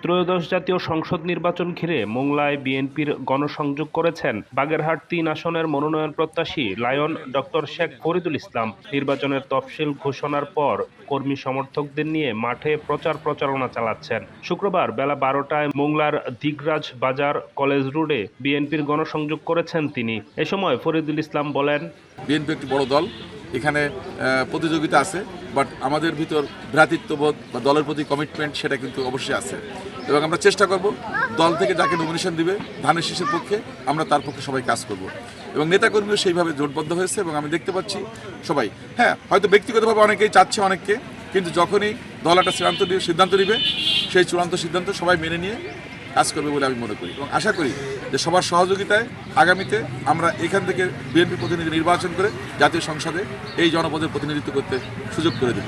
ত্রয়োদশ জাতীয় সংসদ নির্বাচন ঘিরে মোংলায় বিএনপির গণসংযোগ করেছেন বাগেরহাট ৩ আসনের মনোনয়ন প্রত্যাশী লায়ন ডক্টর শেখ ফরিদুল ইসলাম। নির্বাচনের তফসিল ঘোষণার পর কর্মী সমর্থকদের নিয়ে মাঠে প্রচারণা চালাচ্ছেন। শুক্রবার বেলা ১২টায় মোংলার দিগরাজ বাজার কলেজ রোডে বিএনপির গণসংযোগ করেছেন তিনি। এ সময় ফরিদুল ইসলাম বলেন, বিএনপি একটি বড় দল, এখানে প্রতিযোগিতা আছে, বাট আমাদের ভিতর ভ্রাতৃত্ববোধ বা দলের প্রতি কমিটমেন্ট সেটা কিন্তু অবশ্যই আছে এবং আমরা চেষ্টা করব দল থেকে যাকে নমিনেশন দিবে ধানের শীষের পক্ষে আমরা তার পক্ষে সবাই কাজ করব এবং নেতাকর্মীও সেইভাবে জোটবদ্ধ হয়েছে এবং আমি দেখতে পাচ্ছি সবাই, হ্যাঁ হয়তো ব্যক্তিগতভাবে অনেকেই চাচ্ছে অনেককে, কিন্তু যখনই দল একটা সিদ্ধান্ত নিবে সেই চূড়ান্ত সিদ্ধান্ত সবাই মেনে নিয়ে কাজ করবে বলে আমি মনে করি এবং আশা করি যে সবার সহযোগিতায় আগামীতে আমরা এখান থেকে বিএনপি প্রতিনিধি নির্বাচন করে জাতীয় সংসদে এই জনপদের প্রতিনিধিত্ব করতে সুযোগ করে দেব।